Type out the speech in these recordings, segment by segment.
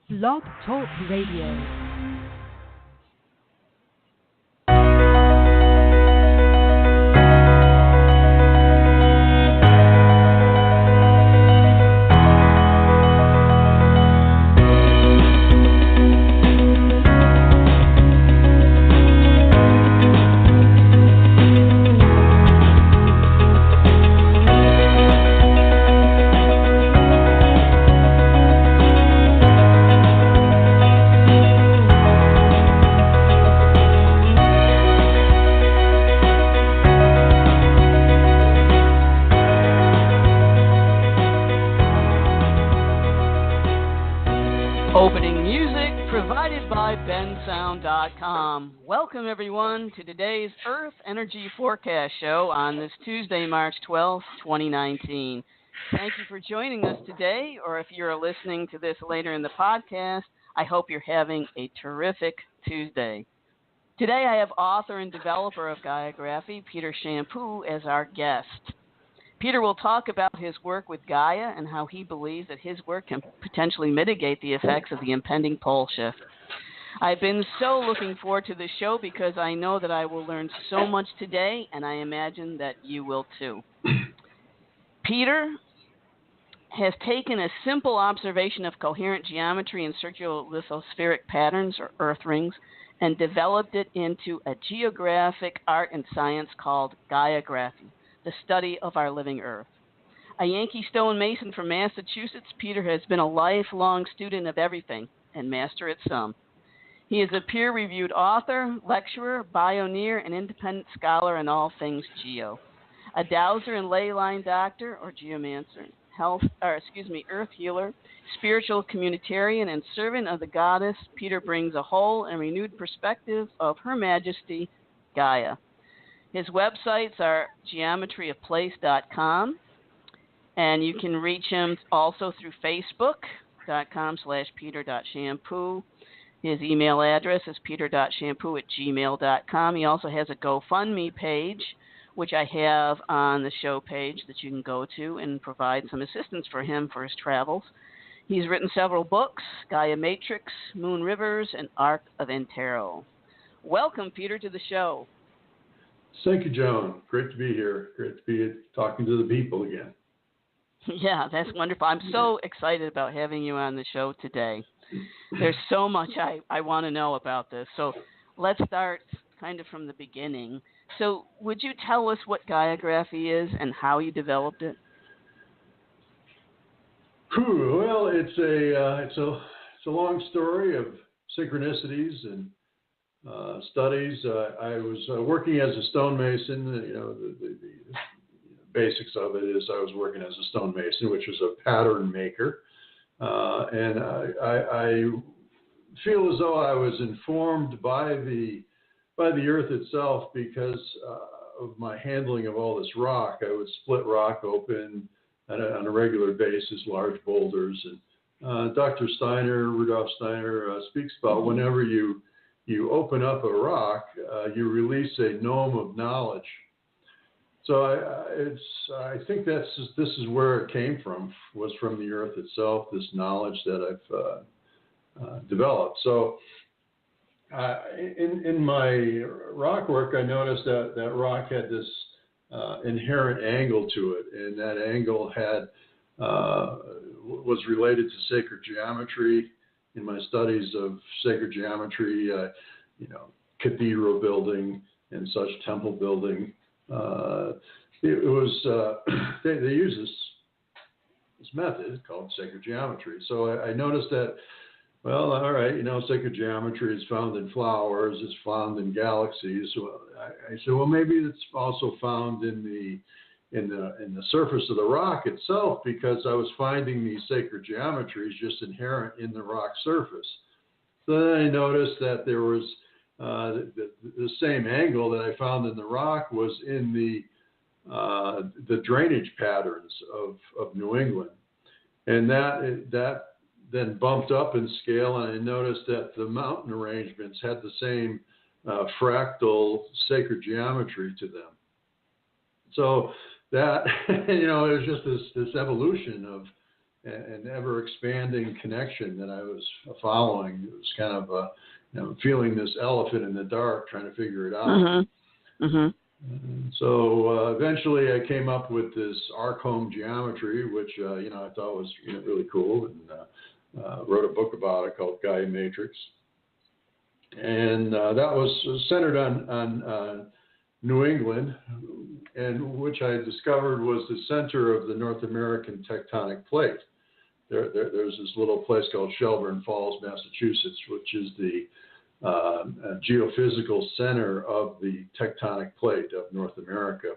Blog Talk Radio. Welcome, everyone, to today's Earth Energy Forecast Show on this Tuesday, March 12th, 2019. Thank you for joining us today, or if you're listening to this later in the podcast, I hope you're having a terrific Tuesday. Today, I have author and developer of Gaiagraphy, Peter.champoux, as our guest. Peter will talk about his work with Gaia and how he believes that his work can potentially mitigate the effects of the impending pole shift. I've been so looking forward to this show because I know that I will learn so much today, and I imagine that you will too. Peter has taken a simple observation of coherent geometry and circular lithospheric patterns, or earth rings, and developed it into a geographic art and science called Gaiagraphy, the study of our living Earth. A Yankee stonemason from Massachusetts, Peter has been a lifelong student of everything and master at some. He is a peer-reviewed author, lecturer, pioneer, and independent scholar in all things geo. A dowser and ley line doctor, or geomancer, earth healer, spiritual communitarian, and servant of the goddess, Peter brings a whole and renewed perspective of Her Majesty, Gaia. His websites are geometryofplace.com, and you can reach him also through facebook.com/peter.champoux. His email address is peter.champoux@gmail.com. He also has a GoFundMe page, which I have on the show page that you can go to and provide some assistance for him for his travels. He's written several books, Gaia Matrix, Moon Rivers, and Arc of Antero. Welcome, Peter, to the show. Thank you, Joan. Great to be here. Great to be talking to the people again. Yeah, that's wonderful. I'm so excited about having you on the show today. There's so much I want to know about this. So let's start kind of from the beginning. So would you tell us what Gaiagraphy is and how you developed it? Well, it's a long story of synchronicities and studies. I was working as a stonemason. The basics of it is I was working as a stonemason, which was a pattern maker. And I feel as though I was informed by the earth itself because of my handling of all this rock. I would split rock open on a regular basis, large boulders. And Dr. Rudolf Steiner, speaks about whenever you open up a rock, you release a gnome of knowledge. So I think this is where it came from, was from the earth itself, this knowledge that I've developed. So in my rock work, I noticed that rock had this inherent angle to it, and that angle was related to sacred geometry. In my studies of sacred geometry, cathedral building and such, temple building. It was they use this method called sacred geometry. So I noticed that, well, all right, sacred geometry is found in flowers, it's found in galaxies. So I said, well, maybe it's also found in the surface of the rock itself, because I was finding these sacred geometries just inherent in the rock surface. So then I noticed that there was the same angle that I found in the rock was in the drainage patterns of New England, and that then bumped up in scale, and I noticed that the mountain arrangements had the same fractal sacred geometry to them. So that it was just this evolution of an ever expanding connection that I was following. It was kind of feeling this elephant in the dark, trying to figure it out. Mm-hmm. Mm-hmm. And so eventually I came up with this arc home geometry, which I thought was really cool, and wrote a book about it called Gaia Matrix. And that was centered on New England, and which I discovered was the center of the North American tectonic plate. There's this little place called Shelburne Falls, Massachusetts, which is the geophysical center of the tectonic plate of North America.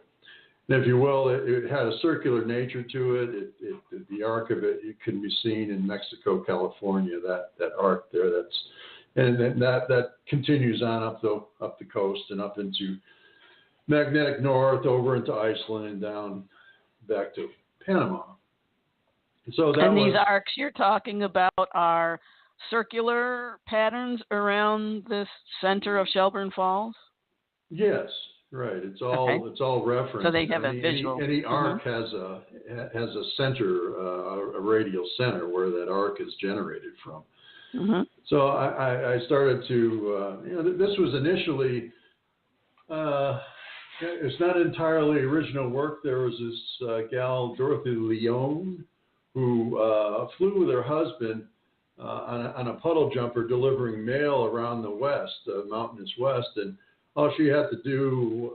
And if you will, it had a circular nature to it. The arc of it can be seen in Mexico, California. That arc there, that continues on up the coast and up into magnetic north, over into Iceland, and down back to Panama. So these arcs you're talking about are circular patterns around this center of Shelburne Falls? Yes, right. It's all referenced. So they have a visual. Any arc has a center, a radial center where that arc is generated from. Mm-hmm. So I started to, this was initially, it's not entirely original work. There was this gal, Dorothy Leone, who flew with her husband on a puddle jumper delivering mail around the west, mountainous west, and all she had to do,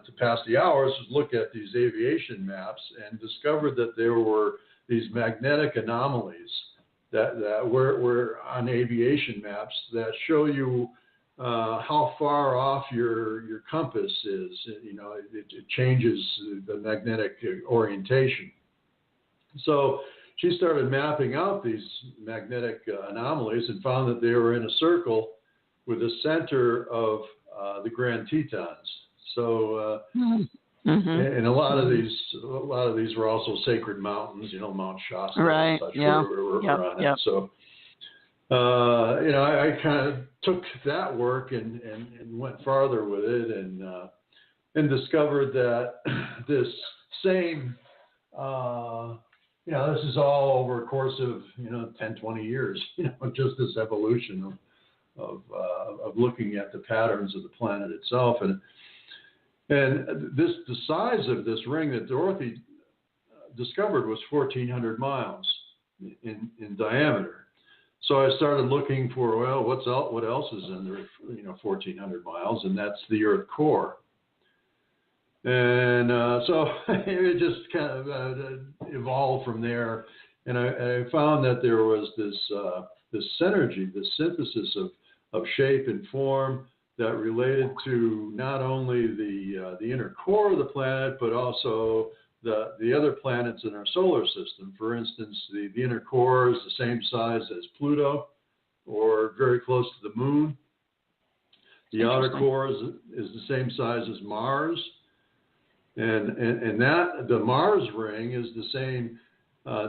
to pass the hours was look at these aviation maps and discovered that there were these magnetic anomalies that were on aviation maps that show you how far off your compass is. It changes the magnetic orientation. So she started mapping out these magnetic anomalies and found that they were in a circle with the center of the Grand Tetons. So, and a lot of these were also sacred mountains. Mount Shasta, right? And such Yeah. were on it. So, I kind of took that work and went farther with it, and discovered that this same this is all over a course of 10, 20 years. Just this evolution of looking at the patterns of the planet itself, and the size of this ring that Dorothy discovered was 1,400 miles in diameter. So I started looking for what else is in there, 1,400 miles, and that's the Earth core. And so it just kind of evolved from there, and I found that there was this synergy, this synthesis of shape and form that related to not only the inner core of the planet, but also the other planets in our solar system. For instance, the inner core is the same size as Pluto, or very close to the Moon. The outer core is the same size as Mars. And that the Mars ring is the same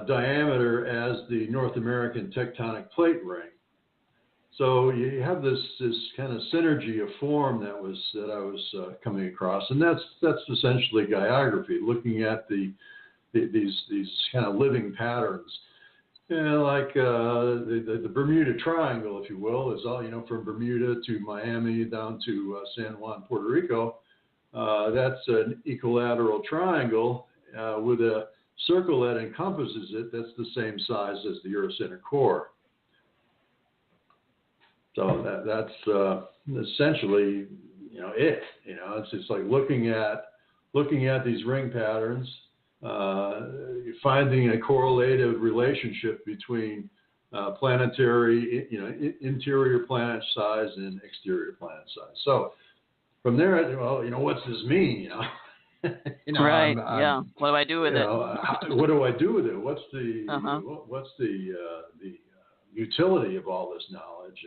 diameter as the North American tectonic plate ring. So you have this kind of synergy of form that I was coming across, and that's essentially Gaiagraphy, looking at these kind of living patterns. Like the Bermuda Triangle, if you will, is all from Bermuda to Miami down to San Juan, Puerto Rico. That's an equilateral triangle with a circle that encompasses it. That's the same size as the Earth's inner core. So that's essentially it. It's just like looking at these ring patterns, finding a correlative relationship between planetary, interior planet size and exterior planet size. So from there, what's this mean? Right. What do I do with it? What do I do with it? What's the utility of all this knowledge?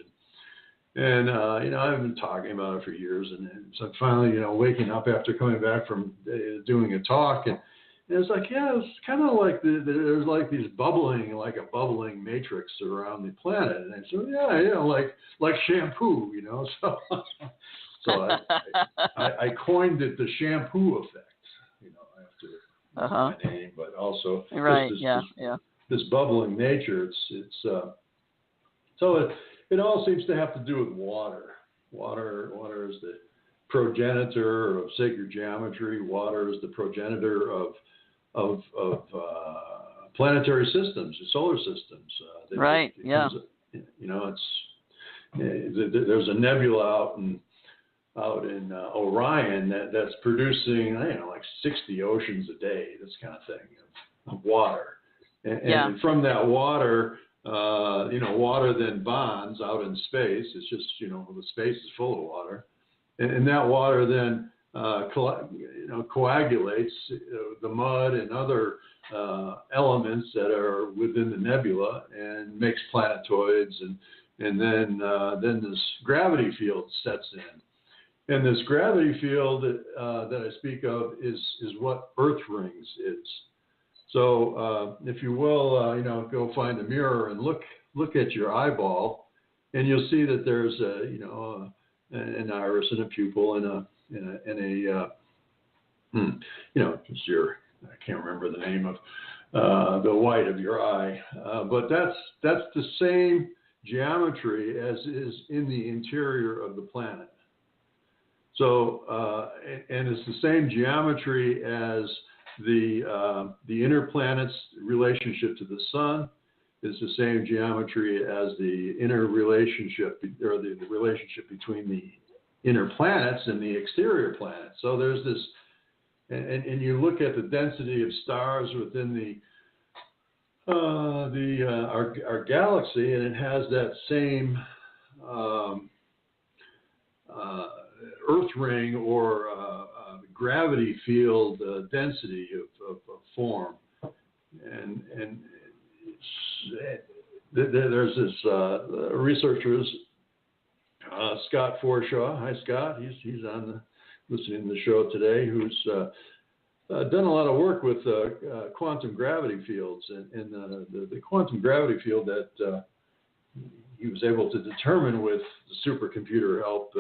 And I've been talking about it for years, and so finally, waking up after coming back from doing a talk, and it's like, it's kind of like there's like these like a bubbling matrix around the planet, and I said, like shampoo, So, so I coined it the shampoo effect, after my name, but also right, this bubbling nature. So it all seems to have to do with water. Water is the progenitor of sacred geometry. Water is the progenitor of planetary systems, solar systems. Right. There's a nebula out in Orion that's producing, like 60 oceans a day, this kind of thing of water. And from that water, water then bonds out in space. It's just, the space is full of water. And that water then, coagulates the mud and other elements that are within the nebula and makes planetoids. And then this gravity field sets in. And this gravity field that I speak of is what Earth rings is. So if you will, go find a mirror and look at your eyeball, and you'll see that there's an iris and a pupil and a just your, I can't remember the name of the white of your eye, but that's the same geometry as is in the interior of the planet. So, and it's the same geometry as the inner planet's relationship to the sun. It's the same geometry as the inner relationship, or the relationship between the inner planets and the exterior planets. So there's this, and you look at the density of stars within our galaxy, and it has that same Earth ring or gravity field density of form, and there's this researchers, Scott Forshaw. Hi, Scott. He's listening to the show today. Who's done a lot of work with quantum gravity fields, and the quantum gravity field that he was able to determine with the supercomputer help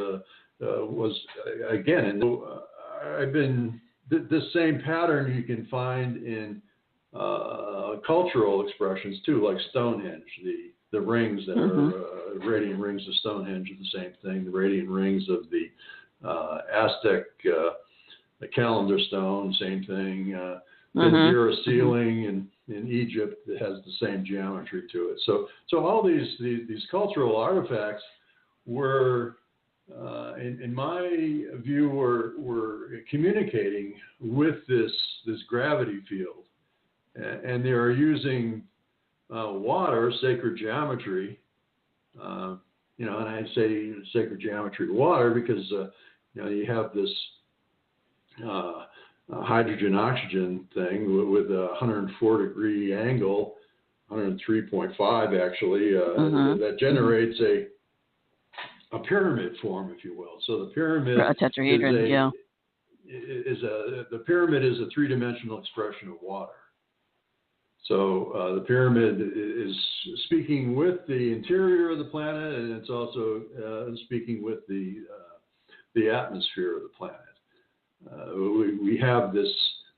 was, again, and this same pattern you can find in cultural expressions too, like Stonehenge. The rings that are radiant rings of Stonehenge are the same thing. The radiant rings of the Aztec the calendar stone, same thing. The Jura ceiling in Egypt has the same geometry to it. So all these cultural artifacts were, in my view, were communicating with this gravity field, and they are using water, sacred geometry. And I say sacred geometry water because you have this hydrogen-oxygen thing with a 104-degree angle, 103.5 actually, that generates a pyramid form, if you will. So the pyramid a tetrahedron, the pyramid is a three-dimensional expression of water. So the pyramid is speaking with the interior of the planet, and it's also speaking with the atmosphere of the planet. We have this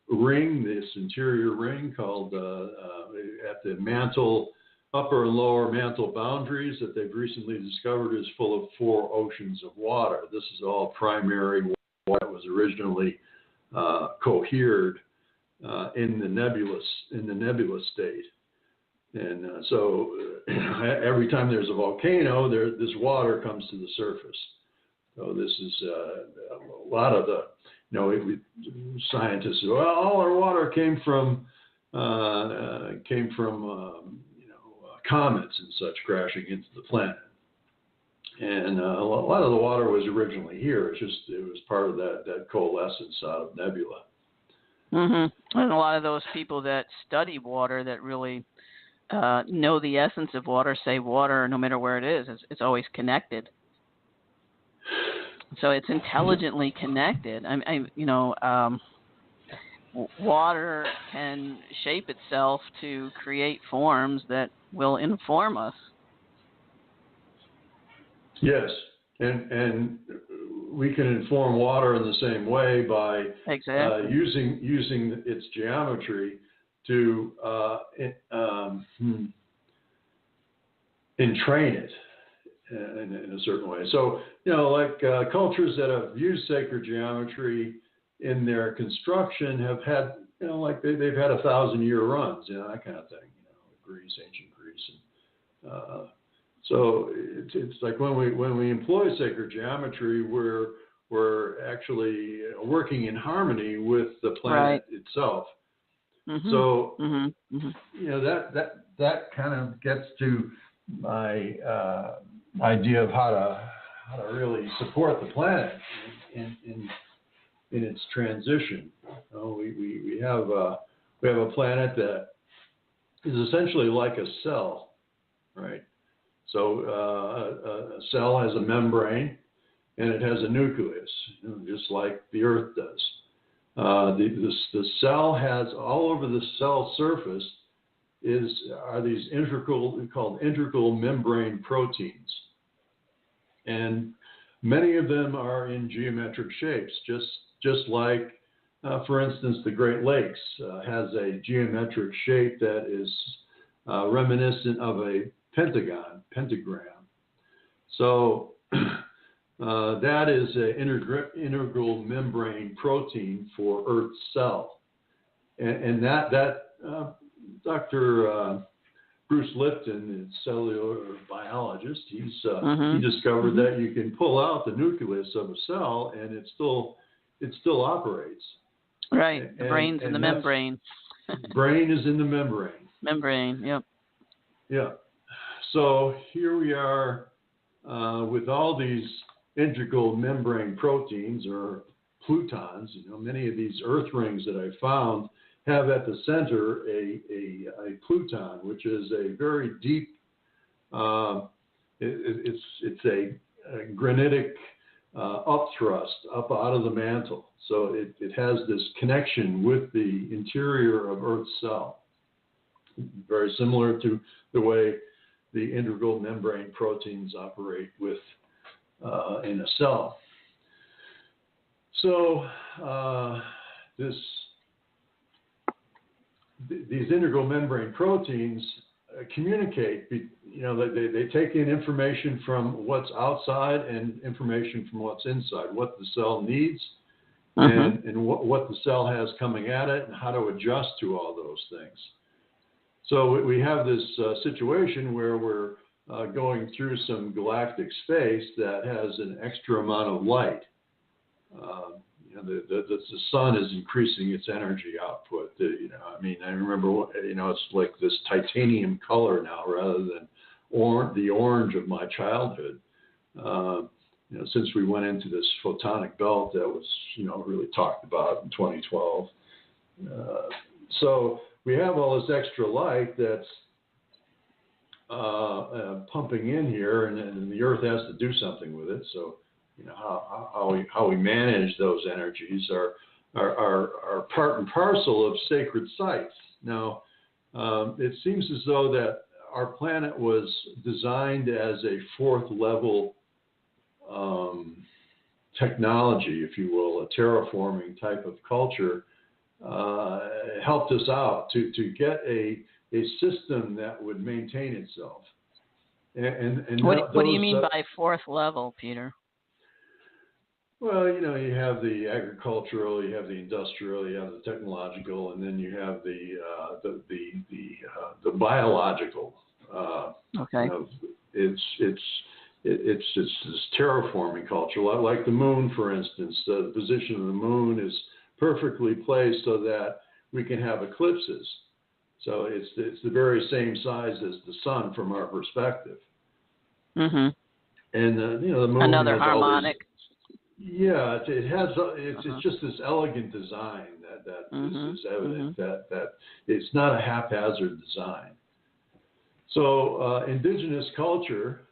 ring, this interior ring called at the mantle, upper and lower mantle boundaries that they've recently discovered is full of 4 oceans of water. This is all primary water that was originally cohered in the nebulous state. And so every time there's a volcano, this water comes to the surface. So this is a lot of the, scientists say, well, all our water came from comets and such crashing into the planet. And a lot of the water was originally here. It was part of that coalescence out of nebula. And a lot of those people that study water that really know the essence of water say water, no matter where it is, it's always connected. So it's intelligently connected. Water can shape itself to create forms that will inform us. Yes, and we can inform water in the same way by exactly. using its geometry to entrain it in a certain way. So, like cultures that have used sacred geometry in their construction have had, like they've had 1,000-year runs, that kind of thing. Greece, ancient Greece, and so it's like when we employ sacred geometry, we're actually working in harmony with the planet itself. Mm-hmm. So mm-hmm. Mm-hmm. that kind of gets to my idea of how to really support the planet in its transition. We have a planet that is essentially like a cell, right? So a cell has a membrane and it has a nucleus, just like the Earth does. The cell has, all over the cell surface are these called integral membrane proteins, and many of them are in geometric shapes, just like, for instance, the Great Lakes has a geometric shape that is reminiscent of a pentagram. So that is an integral membrane protein for Earth's cell, and that Dr. Bruce Lipton, a cellular biologist, he discovered that you can pull out the nucleus of a cell and it still operates. Right, the brain's in the membrane. Brain is in the membrane. Membrane, yep. Yeah. So here we are with all these integral membrane proteins, or plutons. Many of these Earth rings that I found have at the center a pluton, which is a very deep. It's a granitic upthrust up out of the mantle. So it has this connection with the interior of Earth's cell, very similar to the way the integral membrane proteins operate with in a cell. So these integral membrane proteins communicate. They take in information from what's outside and information from what's inside, what the cell needs, and what the cell has coming at it, and how to adjust to all those things. So we have this situation where we're going through some galactic space that has an extra amount of light. The sun is increasing its energy output. I remember, it's like this titanium color now rather than the orange of my childhood. Since we went into this photonic belt that was, really talked about in 2012. So we have all this extra light that's pumping in here, and the Earth has to do something with it. So, how we manage those energies are part and parcel of sacred sites. Now, it seems as though that our planet was designed as a fourth level technology, if you will, a terraforming type of culture, helped us out to get a system that would maintain itself. And what do you mean by fourth level, Peter? Well, you have the agricultural, you have the industrial, you have the technological, and then you have the biological. Okay. It's this terraforming culture, like the moon, for instance. The position of the moon is perfectly placed so that we can have eclipses. So it's the very same size as the sun from our perspective. Mm-hmm. And the moon another has harmonic. It's just this elegant design that is evident that it's not a haphazard design. So indigenous culture,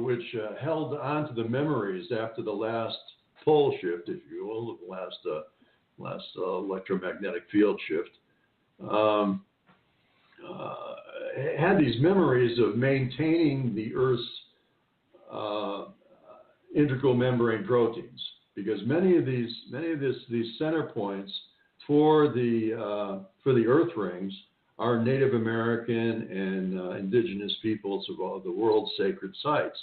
which held on to the memories after the last pole shift, if you will, the last electromagnetic field shift, had these memories of maintaining the Earth's integral membrane proteins, because many of these center points for the Earth rings are Native American and indigenous peoples of all the world's sacred sites.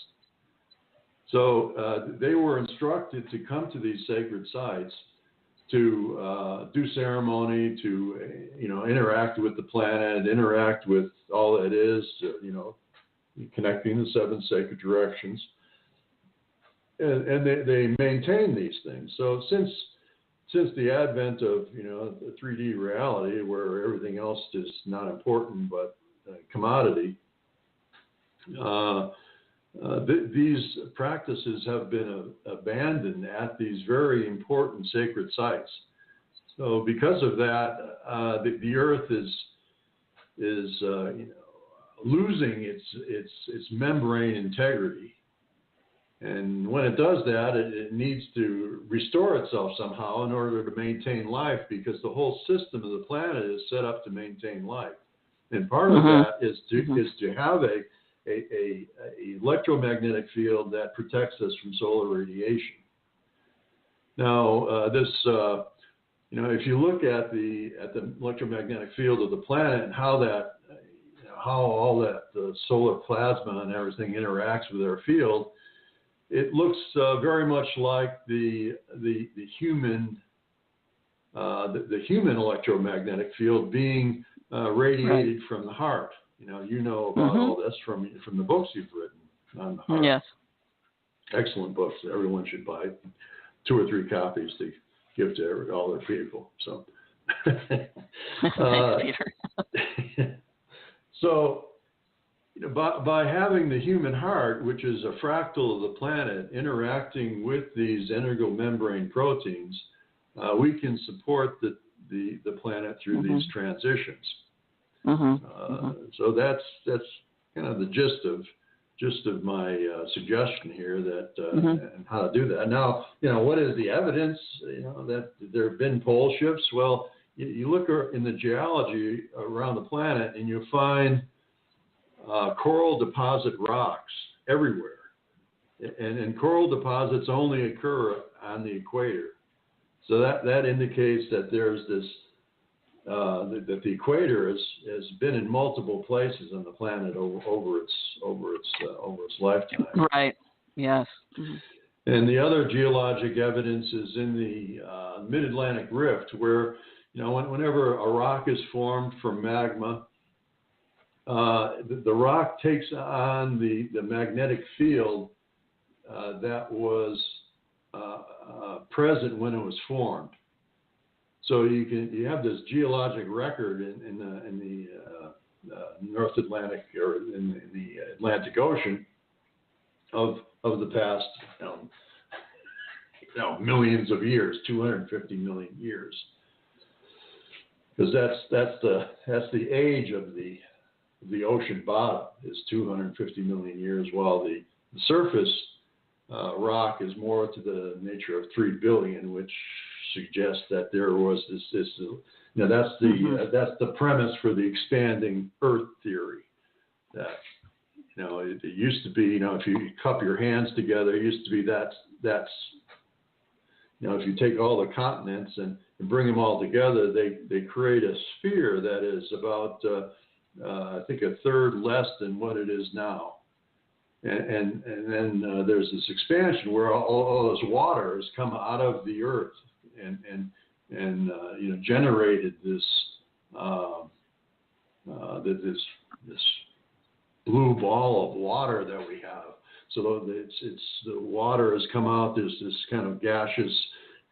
So they were instructed to come to these sacred sites to do ceremony, to interact with the planet, interact with all that is, connecting the 7 sacred directions, and they maintain these things. So since the advent of the 3D reality, where everything else is not important but commodity, these practices have been abandoned at these very important sacred sites. So because of that, the Earth is losing its membrane integrity. And when it does that, it needs to restore itself somehow in order to maintain life, because the whole system of the planet is set up to maintain life. And part of that is to have a electromagnetic field that protects us from solar radiation. Now, if you look at the electromagnetic field of the planet and how all that the solar plasma and everything interacts with our field, it looks very much like the human electromagnetic field being radiated from the heart. About all this from the books you've written on the heart. Yes. Excellent books. Everyone should buy 2 or 3 copies to give to all their people. So, Thanks, Peter. So, by having the human heart, which is a fractal of the planet, interacting with these integral membrane proteins, we can support the planet through these transitions. So that's kind of the gist of my suggestion here, that and how to do that. Now, what is the evidence? That there have been pole shifts. Well, you look in the geology around the planet, and you find coral deposit rocks everywhere, and coral deposits only occur on the equator. So that indicates that there's this. That the equator has been in multiple places on the planet over its lifetime. Right. Yes. And the other geologic evidence is in the Mid-Atlantic Rift, where whenever a rock is formed from magma, the rock takes on the magnetic field that was present when it was formed. So you have this geologic record in the North Atlantic, or in the Atlantic Ocean of the past millions of years, 250 million years, because that's the age of the ocean bottom is 250 million years, while the surface rock is more to the nature of 3 billion, which suggests that there was this that's the premise for the expanding Earth theory. That it used to be, if you cup your hands together, it used to be that's if you take all the continents and bring them all together, they create a sphere that is about I think a third less than what it is now. And then there's this expansion where all this water has come out of the Earth and generated this this blue ball of water that we have. So it's the water has come out. There's this kind of gaseous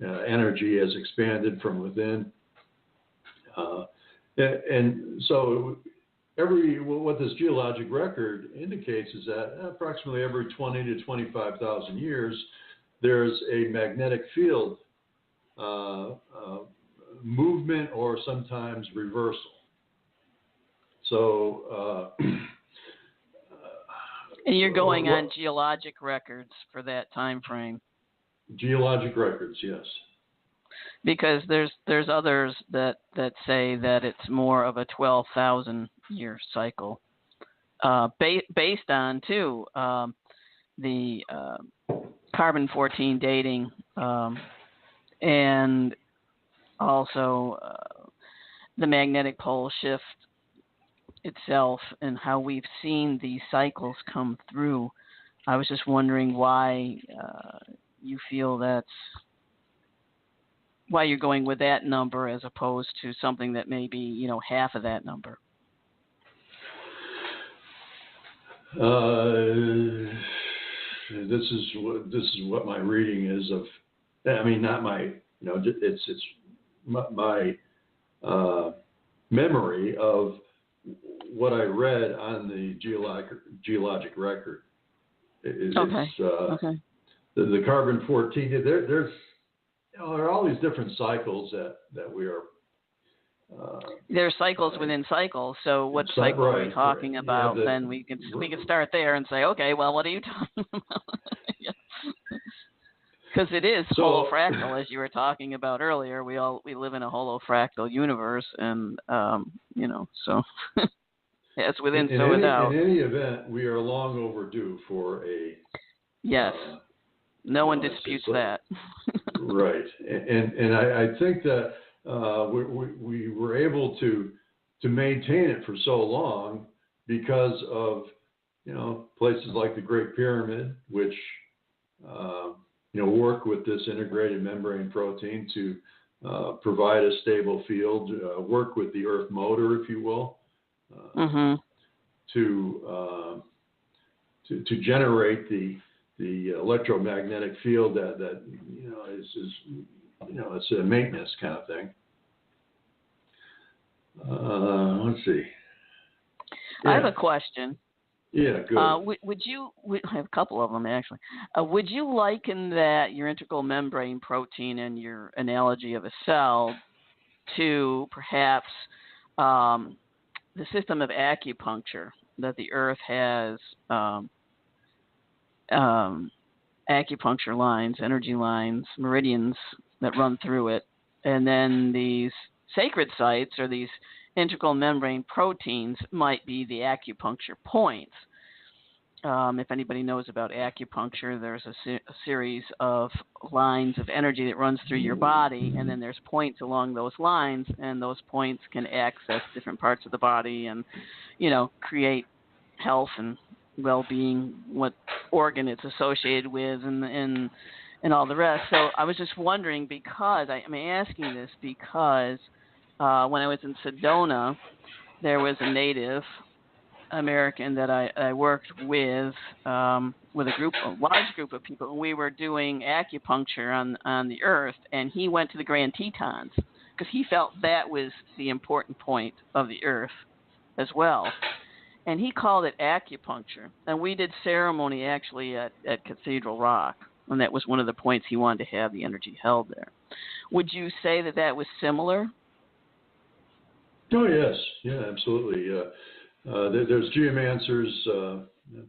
energy has expanded from within, and so what this geologic record indicates is that approximately every 20 to 25,000 years, there's a magnetic field movement, or sometimes reversal. So, and you're going on geologic records for that time frame. Geologic records, yes. Because there's others that say that it's more of a 12,000 year cycle, based on too the carbon-14 dating, and also the magnetic pole shift itself and how we've seen these cycles come through. I was just wondering why you feel why you're going with that number as opposed to something that may be, half of that number. This is what my reading is of. I mean, not my. It's my memory of what I read on the geologic record. Okay. Okay. The carbon-14. There are all these different cycles that we are. There are cycles within cycles. So what cycle are we talking about? Yeah, then we can start there and say, okay, well, what are you talking about? Because it is holofractal, as you were talking about earlier. We live in a holofractal universe, and so it's within without. In any event, we are long overdue for a. Yes. No one disputes that. Right, and I think that we were able to maintain it for so long because of places like the Great Pyramid, which work with this integrated membrane protein to provide a stable field, work with the Earth motor, if you will, to generate the electromagnetic field that is it's a maintenance kind of thing. Let's see. Yeah. I have a question. Yeah, good. Would you? I have a couple of them actually. Would you liken that your integral membrane protein and your analogy of a cell to perhaps the system of acupuncture that the Earth has? Acupuncture lines, energy lines, meridians that run through it, and then these sacred sites or these integral membrane proteins might be the acupuncture points. If anybody knows about acupuncture, there's a series of lines of energy that runs through your body, and then there's points along those lines, and those points can access different parts of the body and, create health and well-being, what organ it's associated with, and all the rest. So I was just wondering, because I'm asking this because when I was in Sedona, there was a Native American that I worked with a large group of people, and we were doing acupuncture on the Earth, and he went to the Grand Tetons because he felt that was the important point of the Earth as well. And he called it acupuncture. And we did ceremony actually at Cathedral Rock, and that was one of the points he wanted to have the energy held there. Would you say that was similar? Oh, yes. Yeah, absolutely. There's geomancers,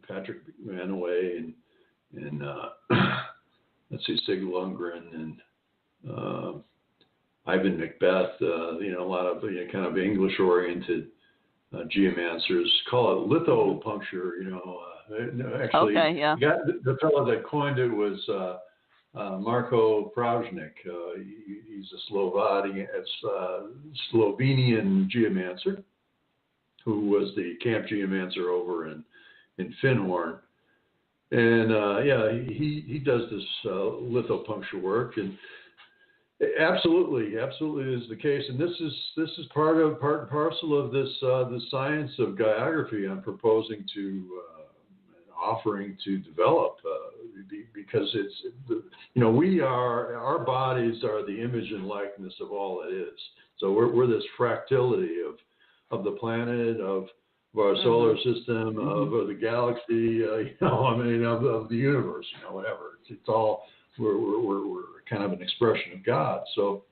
Patrick Manaway and let's see, Sig Lundgren and Ivan Macbeth, a lot of kind of English-oriented geomancers call it lithopuncture. Actually, okay, yeah. The fellow that coined it was Marko Pravnik. He's a Slovenian geomancer who was the camp geomancer over in Finhorn. And he does this lithopuncture work, and absolutely is the case. And this is part and parcel of this the science of Gaiagraphy I'm proposing to offering to develop because our bodies are the image and likeness of all that is. So we're this fractality of the planet, of our solar system, of the galaxy, of the universe, whatever. It's all we're kind of an expression of God. So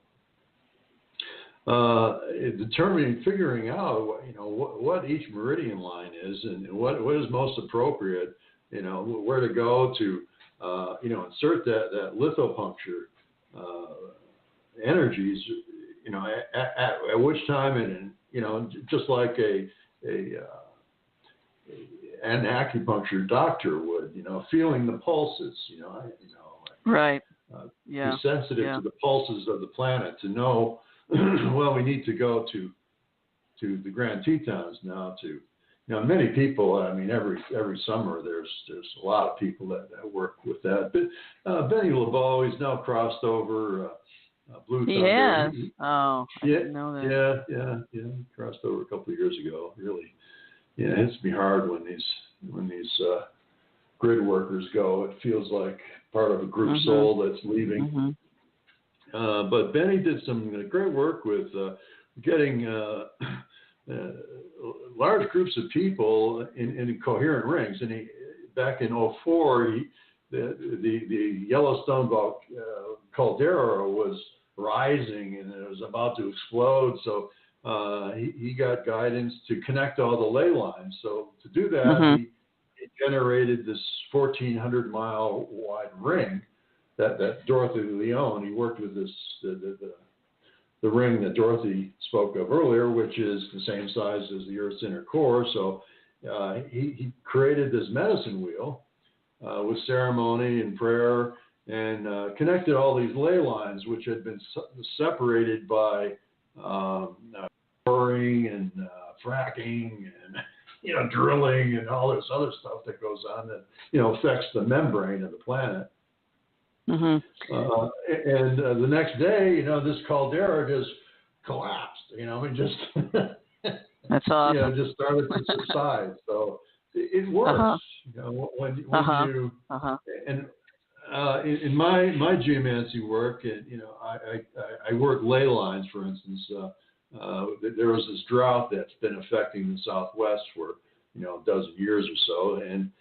figuring out what each meridian line is and what is most appropriate, where to go to insert that lithopuncture energies, at which time, and just like an acupuncture doctor would, feeling the pulses, Right. Be sensitive to the pulses of the planet to know, well, we need to go to the Grand Tetons now to, many people, I mean, every summer there's a lot of people that work with that. But Benny LeBeau, he's now crossed over Blue Thunder. He has. I didn't know that. Yeah. He crossed over a couple of years ago. Really, it hits me hard when these grid workers go. It feels like part of a group soul that's leaving. But Benny did some great work with getting large groups of people in coherent rings. And back in 2004, the Yellowstone caldera was rising and it was about to explode. So he got guidance to connect all the ley lines. So to do that, he generated this 1,400-mile wide ring that Dorothy Leone, he worked with this the ring that Dorothy spoke of earlier, which is the same size as the Earth's inner core. So he created this medicine wheel with ceremony and prayer and connected all these ley lines, which had been separated by boring and fracking and drilling and all this other stuff that goes on that affects the membrane of the planet. And the next day, this caldera just collapsed. It just that's awesome. Just started to subside. So it works. When you and in my geomancy work, and I work ley lines, for instance. There was this drought that's been affecting the Southwest for a dozen years or so, and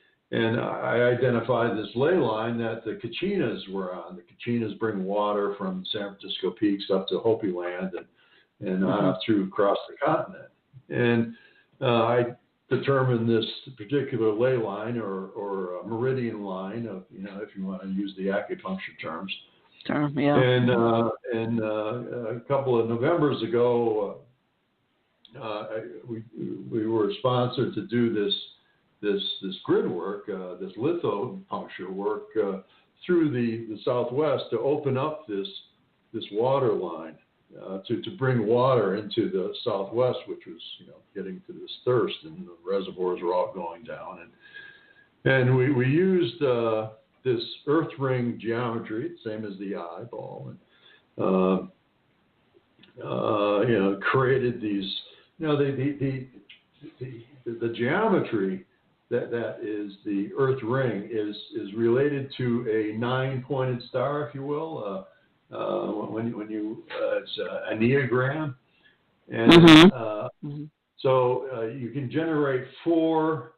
I identified this ley line that the Kachinas were on. The Kachinas bring water from San Francisco peaks up to Hopi Land and through across the continent. And I determined this particular ley line or meridian line of if you want to use the acupuncture terms. And a couple of Novembers ago, we were sponsored to do this grid work, this lithopuncture work through the Southwest to open up this water line to bring water into the Southwest, which was getting to this thirst, and the reservoirs were all going down, and we used this earth ring geometry, same as the eyeball, and created these. The geometry that is the Earth ring is related to a 9-pointed star, if you will. When you it's a neogram, and so you can generate 4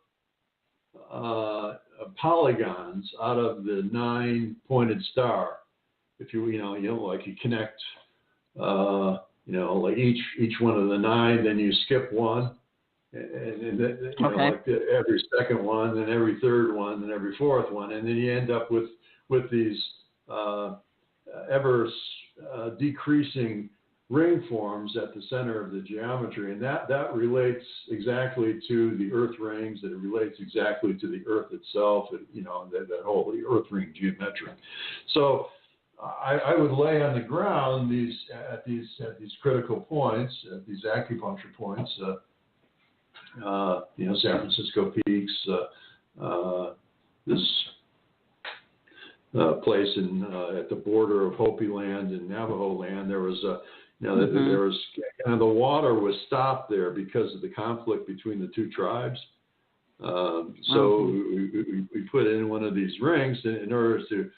polygons out of the 9-pointed star. If you like you connect like each one of the 9, then you skip one. And like every second one, then every third one, then every fourth one, and then you end up with these ever decreasing ring forms at the center of the geometry, and that relates exactly to the Earth rings. That it relates exactly to the Earth itself. That whole Earth ring geometry. So I would lay on the ground at these critical points, at these acupuncture points. San Francisco peaks, this place at the border of Hopi Land and Navajo Land. There was there was the water was stopped there because of the conflict between the two tribes. So we put in one of these rings in order to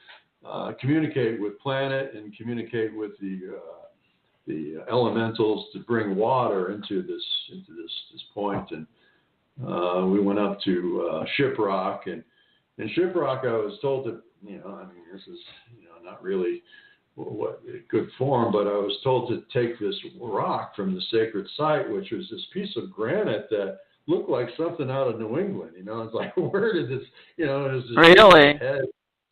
communicate with planet and communicate with the elementals to bring water into this point. And we went up to Shiprock, and in Shiprock I was told to this is not really what good form, but I was told to take this rock from the sacred site, which was this piece of granite that looked like something out of New England. It's like, where did this it was this really head.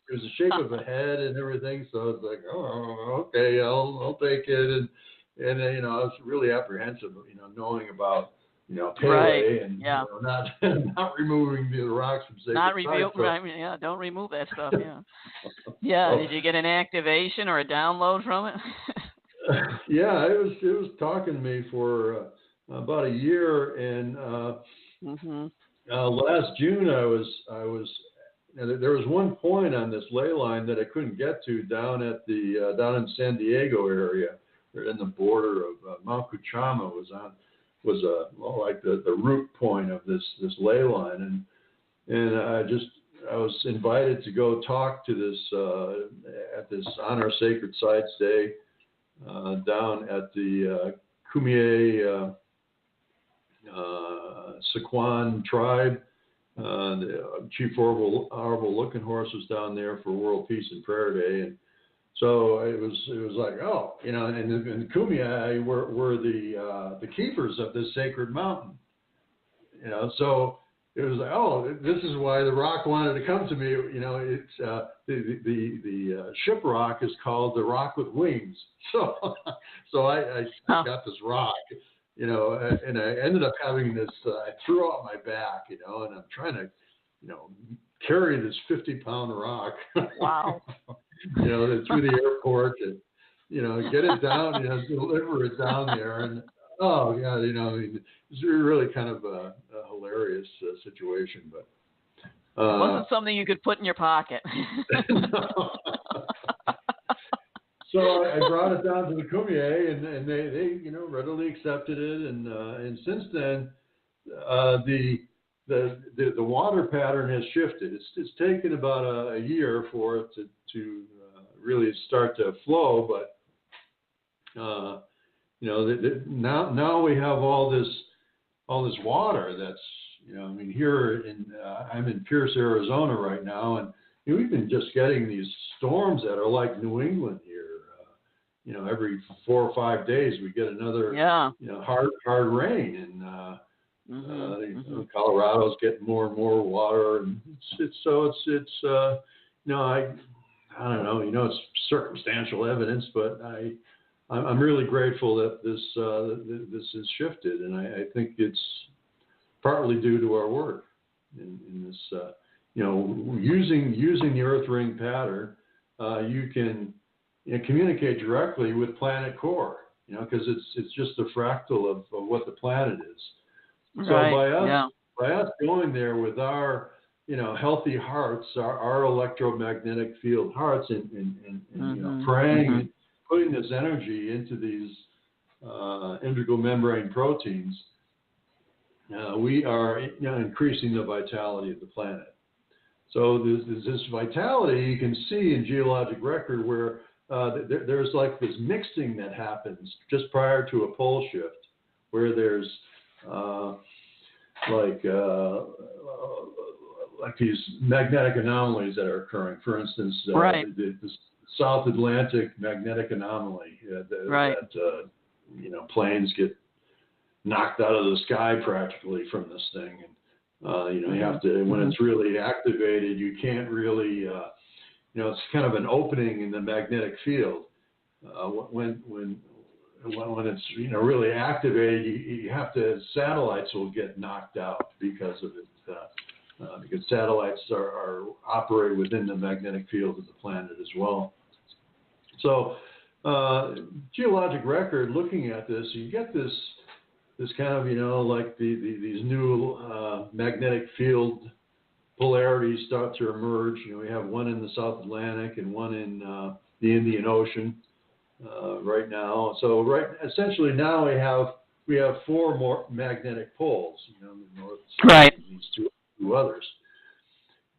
It was the shape of a head and everything, so I was like, oh, okay, I'll take it, and I was really apprehensive, knowing about Pele, right. and Yeah. not not removing the rocks from sacred Not sites. yeah, don't remove that stuff. Yeah. Yeah. Did you get an activation or a download from it? Yeah, it was talking to me for about a year, and last June I was. There was one point on this ley line that I couldn't get to down in San Diego area, in the border of Mount Cuchama was like the root point of this ley line, and I was invited to go talk to this at this Honor Sacred Sites Day down at the Kumeyaay Sequan tribe. The Chief Honorable Looking Horse was down there for World Peace and Prayer Day, and so it was like, and Kumeyaay were the keepers of this sacred mountain, so it was like, this is why the rock wanted to come to me. It's the ship rock is called the rock with wings. So I got this rock, and I ended up having this. I threw out my back, and I'm trying to, carry this 50-pound rock. Wow. Through the airport and, get it down, deliver it down there, and oh God, it's really kind of a hilarious situation, but it wasn't something you could put in your pocket. So I brought it down to the Kumeyaay, and they readily accepted it, and since then the water pattern has shifted. It's taken about a year for it to really start to flow, but now we have all this water that's here I'm in Pierce, Arizona right now, and we've been just getting these storms that are like New England here. Every 4 or 5 days we get another hard rain, and Colorado's getting more and more water, and I don't know, it's circumstantial evidence, but I'm really grateful that this has shifted, and I think it's partly due to our work in this, using the Earth ring pattern, you can communicate directly with planet core, because it's just a fractal of what the planet is. So by us going there with our healthy hearts, our electromagnetic field hearts, and praying and putting this energy into these integral membrane proteins, we are increasing the vitality of the planet. So this vitality you can see in geologic record where there's like this mixing that happens just prior to a pole shift, where there's like these magnetic anomalies that are occurring. For instance, the South Atlantic magnetic anomaly, that planes get knocked out of the sky practically from this thing, and you have to, when it's really activated, you can't really, it's kind of an opening in the magnetic field. When it's really activated, you have to, satellites will get knocked out because of it. Because satellites are operate within the magnetic field of the planet as well. So geologic record, looking at this, you get this kind of, like these new magnetic field polarities start to emerge. We have one in the South Atlantic and one in the Indian Ocean right now. So essentially now we have 4 more magnetic poles, the north, south, and these two others.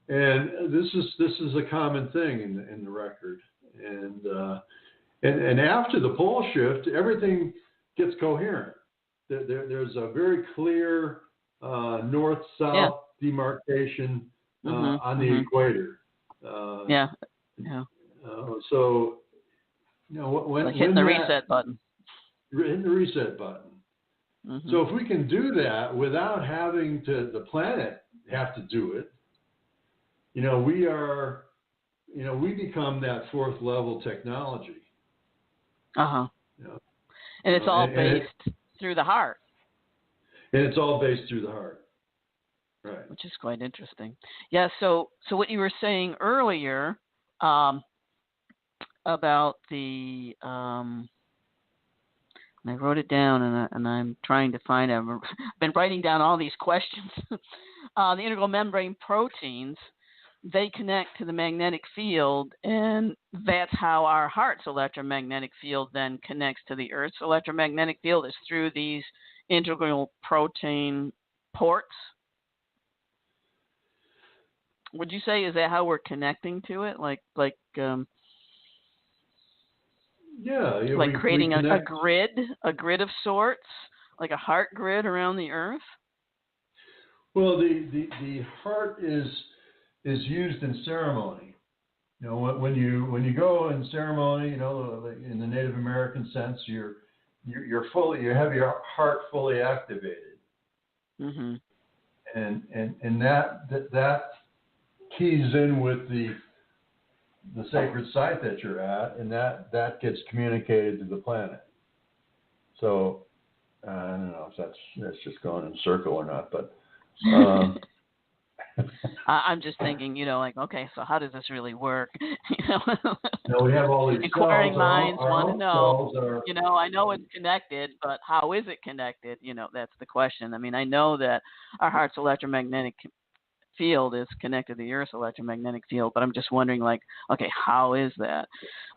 And this is a common thing in the record. And after the pole shift, everything gets coherent. There's a very clear north-south demarcation on the equator. So, when like hitting the reset button. Hitting the reset button. So if we can do that without having the planet have to do it, we become that 4th level technology. And it's all based through the heart. And it's all based through the heart. Right. Which is quite interesting. Yeah, so what you were saying earlier about the and I wrote it down, and I'm trying to find it. I've been writing down all these questions. The integral membrane proteins, they connect to the magnetic field, and that's how our heart's electromagnetic field then connects to the Earth's electromagnetic field, is through these integral protein ports. Would you say, is that how we're connecting to it? Like creating a grid of sorts, like a heart grid around the Earth? Well, the heart is used in ceremony. You know, when you go in ceremony, you know, in the Native American sense, you have your heart fully activated, mm-hmm. and that keys in with the sacred site that you're at, and that gets communicated to the planet. So I don't know if that's just going in a circle or not, but I'm just thinking, you know, like, okay, so how does this really work? You know, no, we have all these inquiring cells. minds want to know. You know, I know right. it's connected, but how is it connected? You know, that's the question. I mean, I know that our heart's electromagnetic field is connected to the Earth's electromagnetic field, but I'm just wondering, like, okay, how is that?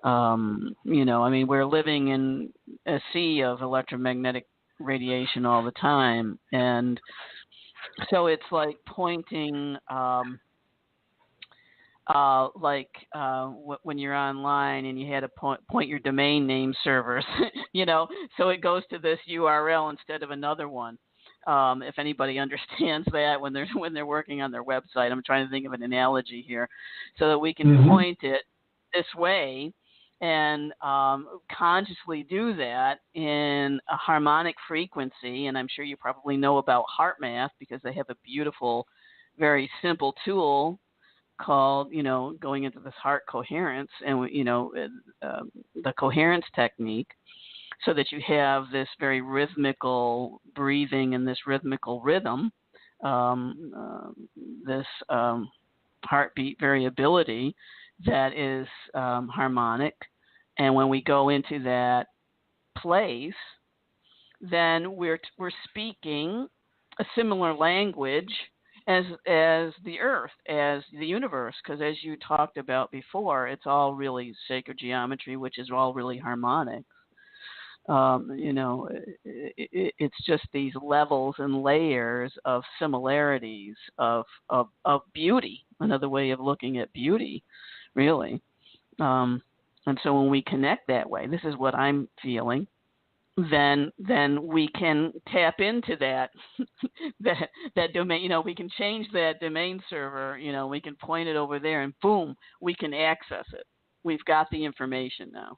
You know, I mean, we're living in a sea of electromagnetic radiation all the time, and so it's like pointing, when you're online and you had to point your domain name servers, you know, so it goes to this URL instead of another one. If anybody understands that when they're working on their website, I'm trying to think of an analogy here, so that we can mm-hmm. point it this way and consciously do that in a harmonic frequency. And I'm sure you probably know about heart math, because they have a beautiful, very simple tool called, you know, going into this heart coherence, and you know, the coherence technique, so that you have this very rhythmical breathing and this rhythmical rhythm, this heartbeat variability that is harmonic. And when we go into that place, then we're speaking a similar language as the Earth, as the universe, because as you talked about before, it's all really sacred geometry, which is all really harmonic. You know, it's just these levels and layers of similarities of beauty. Another way of looking at beauty, really. And so when we connect that way, this is what I'm feeling. Then we can tap into that that domain. You know, we can change that domain server. You know, we can point it over there, and boom, we can access it. We've got the information now.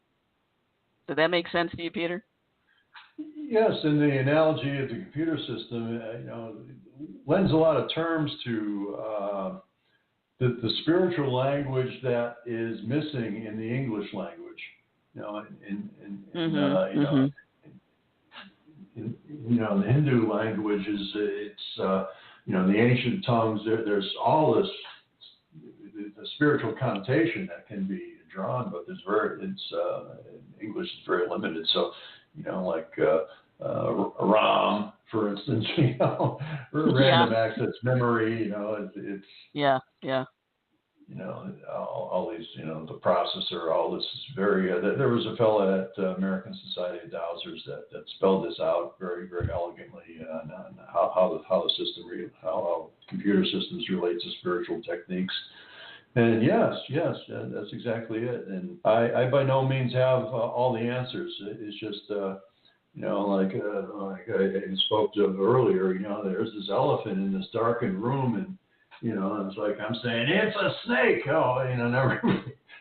Does that make sense to you, Peter? Yes, and the analogy of the computer system, you know, lends a lot of terms to the spiritual language that is missing in the English language. You know, in the Hindu languages, it's you know, in the ancient tongues, there's all this the spiritual connotation that can be drawn, but English is very limited. So, you know, like Ram, for instance, you know, random access memory, you know, it's yeah. You know, all these, you know, the processor, all this is very. There was a fellow at American Society of Dowsers that spelled this out very, very elegantly on how the system, how computer systems relate to spiritual techniques. And yes, that's exactly it. And I by no means have all the answers. It's just, you know, like I spoke to earlier, you know, there's this elephant in this darkened room, and, you know, it's like I'm saying, it's a snake. Oh, you know, never.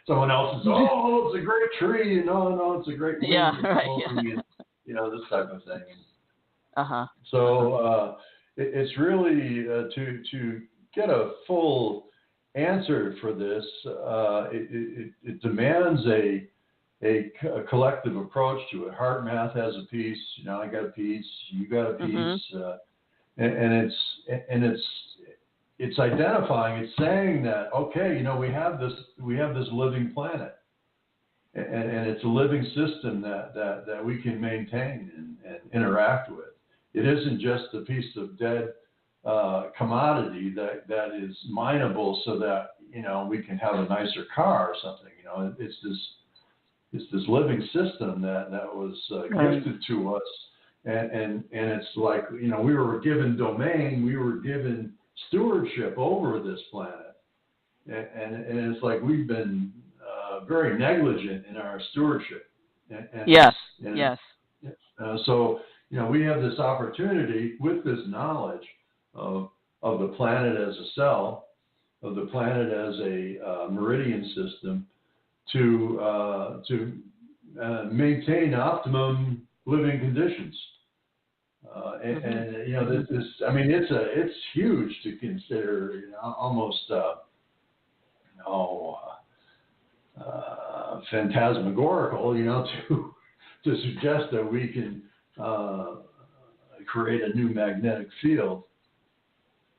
Someone else is, oh, it's a great tree. No, it's a great wind. Yeah, right. And, you know, this type of thing. Uh-huh. So it's really to get a full answer for this. It demands a collective approach to it. Heart math has a piece. You know, I got a piece. You got a piece. and it's identifying, it's saying that, okay, we have this living planet, and it's a living system that we can maintain and interact with. It isn't just a piece of dead commodity that is mineable so that we can have a nicer car or something. It's this living system that was gifted to us, and it's like we were given domain, we were given stewardship over this planet, and it's like we've been very negligent in our stewardship. Yes. So we have this opportunity with this knowledge of the planet as a cell, of the planet as a meridian system, to maintain optimum living conditions. It's huge to consider, almost phantasmagorical, to suggest that we can create a new magnetic field.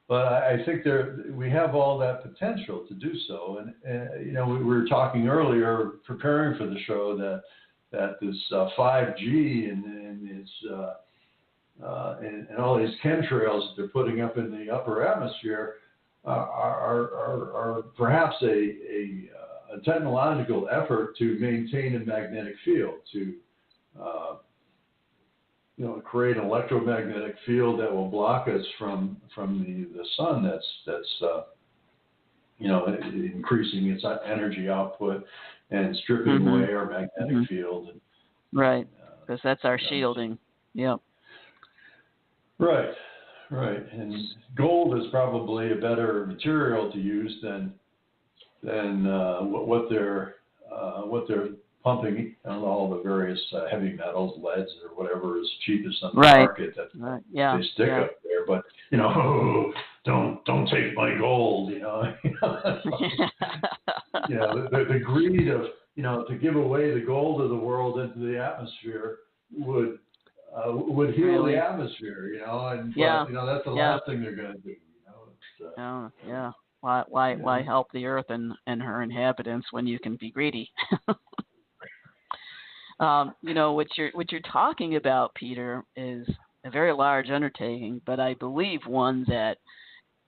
But I think we have all that potential to do so. And we were talking earlier, preparing for the show, that this 5G and all these chemtrails that they're putting up in the upper atmosphere are perhaps a technological effort to maintain a magnetic field, to create an electromagnetic field that will block us from the sun that's increasing its energy output and stripping away our magnetic field. Right, because that's our shielding. Yep. Right. And gold is probably a better material to use than what they're pumping on all the various heavy metals, leads, or whatever is cheapest on the market that they stick up there. But don't take my gold. The greed of to give away the gold of the world into the atmosphere would heal the atmosphere. But that's the last thing they're going to do. Why help the earth and her inhabitants when you can be greedy? What you're talking about, Peter, is a very large undertaking, but I believe one that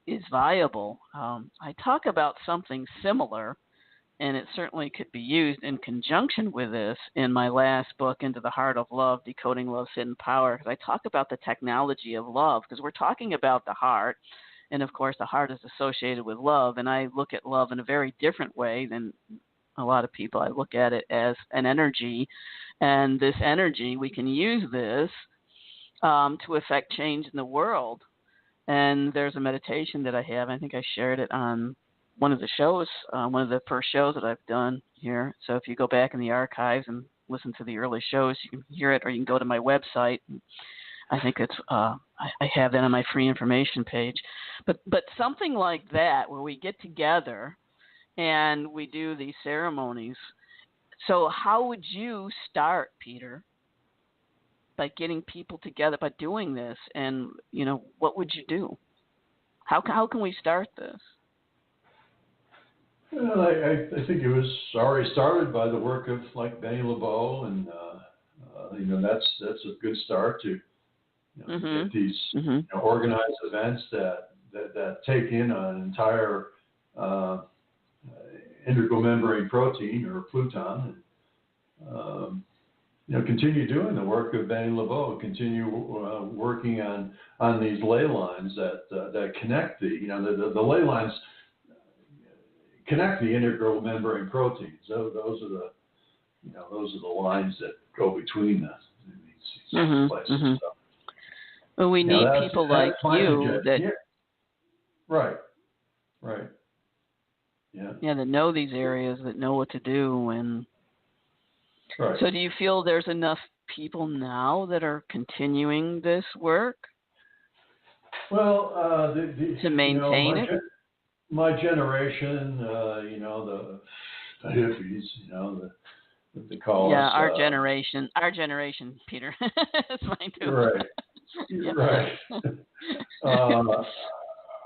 is viable. I talk about something similar, and it certainly could be used in conjunction with this in my last book, Into the Heart of Love, Decoding Love's Hidden Power, because I talk about the technology of love, because we're talking about the heart, and of course the heart is associated with love, and I look at love in a very different way than a lot of people. I look at it as an energy, and this energy, we can use this to affect change in the world. And there's a meditation that I have. I think I shared it on one of the shows, one of the first shows that I've done here. So if you go back in the archives and listen to the early shows, you can hear it, or you can go to my website. I think it's I have that on my free information page. But something like that, where we get together and we do these ceremonies. So how would you start, Peter, by getting people together, by doing this? And, what would you do? How can we start this? Well, I think it was already started by the work of like Benny LeBeau, and that's a good start to get these organized events that take in an entire integral membrane protein, or Pluton, and continue doing the work of Benny LeBeau, continue working on these ley lines that connect the ley lines connect the integral membrane proteins. So those are the lines that go between these places. So, well, we need people like you that. Right. Yeah, that know these areas, that know what to do. And so do you feel there's enough people now that are continuing this work? Well, to maintain it? My generation, the hippies, they call us. Our generation, Peter. It's mine too. Right. Yes. Right.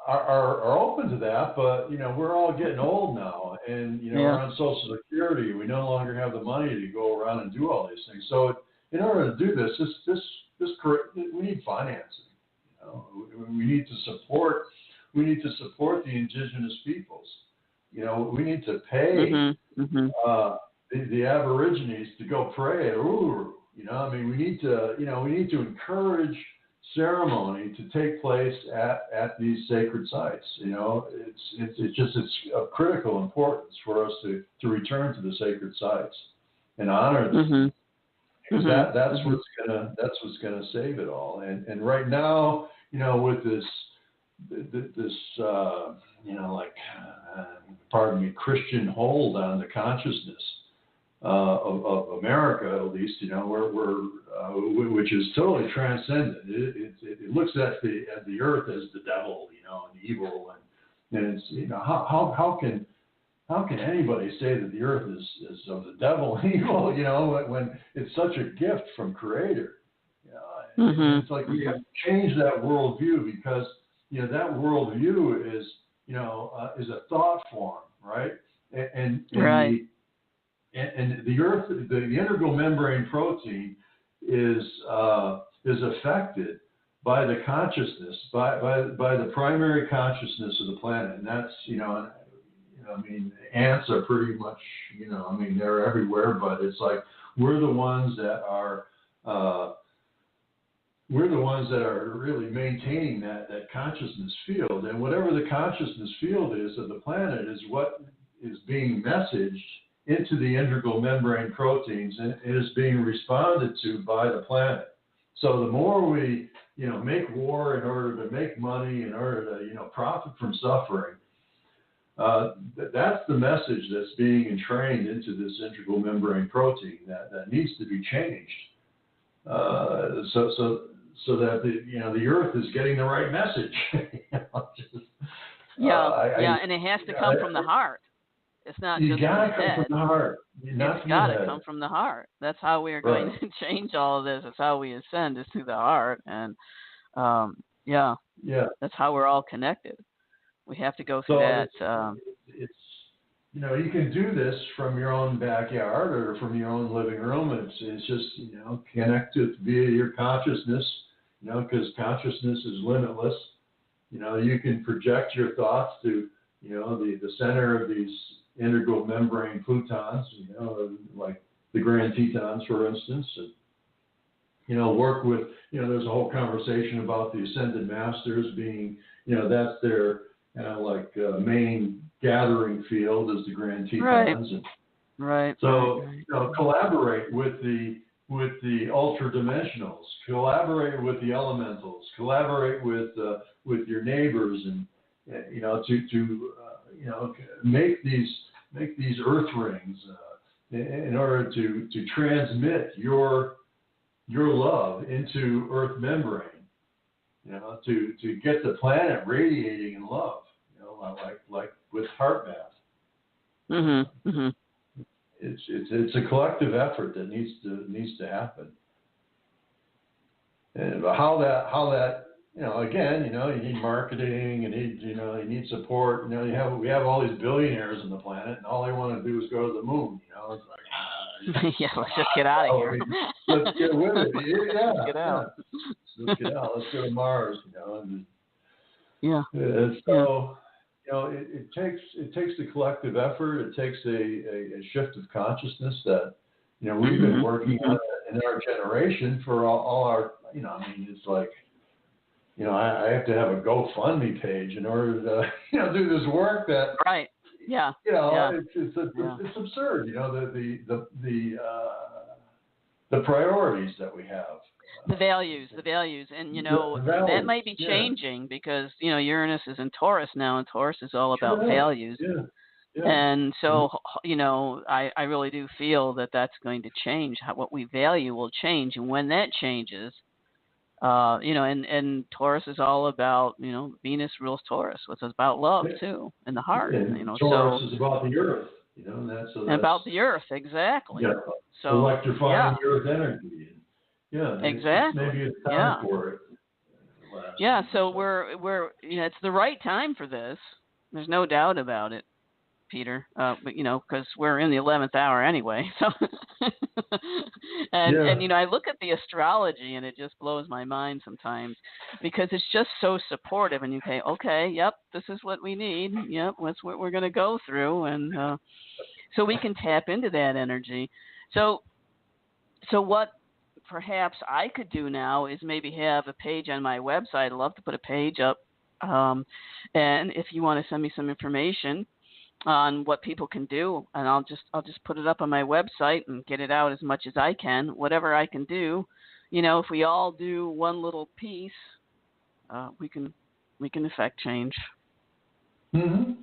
are open to that, but we're all getting old now, and we're on Social Security. We no longer have the money to go around and do all these things. So in order to do this, we need financing. We need to support. We need to support the indigenous peoples. We need to pay the Aborigines to go pray at Uluru. We need to encourage ceremony to take place at these sacred sites. It's of critical importance for us to return to the sacred sites and honor them. Because that's what's gonna save it all. And right now, with this pardon me, Christian hold on the consciousness of America, at least, which is totally transcendent. It looks at the earth as the devil, and evil, and it's how can anybody say that the earth is of the devil and evil, when it's such a gift from Creator? It's like we have to change that worldview, because that worldview is a thought form, right? And right. And the earth, the integral membrane protein is affected by the consciousness, by the primary consciousness of the planet, and that's ants are pretty much they're everywhere, but it's like we're the ones that are really maintaining that consciousness field, and whatever the consciousness field is of the planet is what is being messaged into the integral membrane proteins, and it is being responded to by the planet. So the more we, make war in order to make money, in order to, profit from suffering, that's the message that's being entrained into this integral membrane protein that needs to be changed. So that the earth is getting the right message. And it has to come from the heart. It's not just from the head. You gotta come from the heart. It's got to come from the heart. That's how we are going to change all of this. It's how we ascend, is through the heart, and that's how we're all connected. We have to go through that. It's you can do this from your own backyard or from your own living room. It's just connect to your consciousness. Because consciousness is limitless. You can project your thoughts to the center of these integral membrane plutons, like the Grand Tetons, for instance, and work with, there's a whole conversation about the Ascended Masters being, that's their main gathering field is the Grand Tetons. Right. So, collaborate with the ultra dimensionals, collaborate with the elementals, collaborate with your neighbors, and make these earth rings in order to transmit your love into earth membrane, to get the planet radiating in love, like with heart bath. It's a collective effort that needs to happen. And how that again, you need marketing, you need support. We have all these billionaires on the planet, and all they want to do is go to the moon. It's like let's just get out of here. Let's get with it. Let's get out. Let's get out. Let's go to Mars. So. It takes a collective effort. It takes a shift of consciousness that we've been working on in our generation for all our. It's like I have to have a GoFundMe page in order to do this work that. Right. Yeah. It's absurd. The priorities that we have. The values, and that might be changing because Uranus is in Taurus now, and Taurus is all about values. And so I really do feel that that's going to change. What we value will change, and when that changes, and Taurus is all about Venus rules Taurus, which is about love too, and the heart. Taurus is about the earth. That's about the earth, exactly. Yeah. So electrifying the earth energy. Yeah, exactly. Maybe it's time for it. Yeah, so we're it's the right time for this. There's no doubt about it, Peter. But because we're in the 11th hour anyway. So and I look at the astrology and it just blows my mind sometimes because it's just so supportive. And you say, okay, yep, this is what we need. Yep, that's what we're going to go through, and so we can tap into that energy. So what perhaps I could do now is maybe have a page on my website. I'd love to put a page up. And if you want to send me some information on what people can do, and I'll just put it up on my website and get it out as much as I can, whatever I can do. If we all do one little piece, we can affect change. Mm-hmm.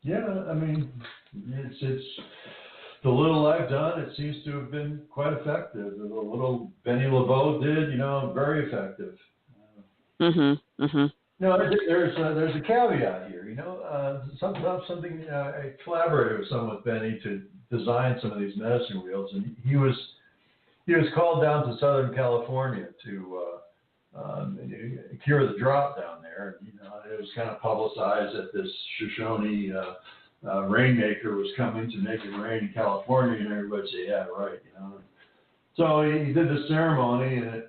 Yeah, I mean, it's the little I've done, it seems to have been quite effective. The little Benny LeBeau did, very effective. There's a caveat here. Something I collaborated with someone with Benny to design some of these medicine wheels, and he was called down to Southern California to cure the drought down there. It was kind of publicized that this Shoshone rainmaker was coming to make it rain in California, and everybody said, yeah, right, So he did the ceremony, and it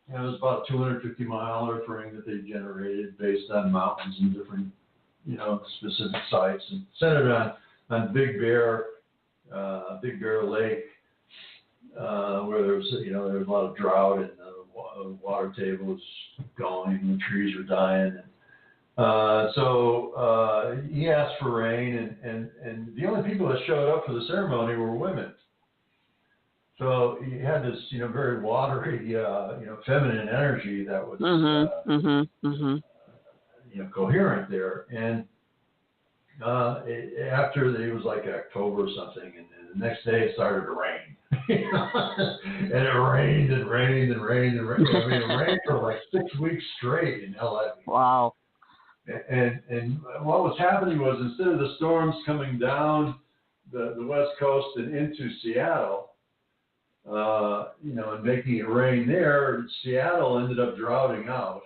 was about a 250-mile earth ring that they generated based on mountains and different, specific sites, and centered on Big Bear Lake, where there was a lot of drought and the water table was going and the trees were dying. So he asked for rain, and the only people that showed up for the ceremony were women. So he had this, very watery, feminine energy that was, coherent there. And after it was like October or something, and the next day it started to rain. And it rained and rained and rained and rained. I mean, it rained for like 6 weeks straight in LA. Wow. And what was happening was, instead of the storms coming down the West Coast and into Seattle, and making it rain there, Seattle ended up droughting out.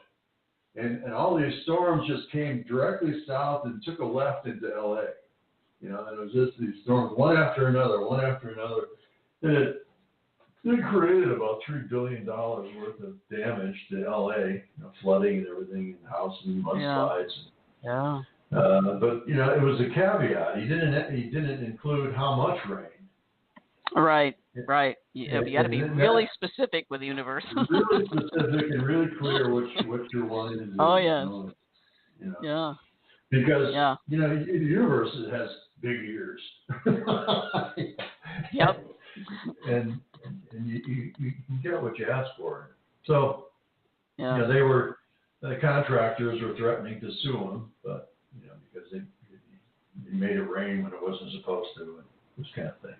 And all these storms just came directly south and took a left into LA. And it was just these storms, one after another. And it created about $3 billion worth of damage to LA, flooding and everything, and houses and mudslides. Yeah. But it was a caveat. He didn't include how much rain. Right. You got to be really specific with the universe. Really specific and really clear what you're wanting to do. Oh yes. Yeah. Because the universe has big ears. Yep. And you can get what you ask for. So the contractors were threatening to sue them, but because they made it rain when it wasn't supposed to, and this kind of thing.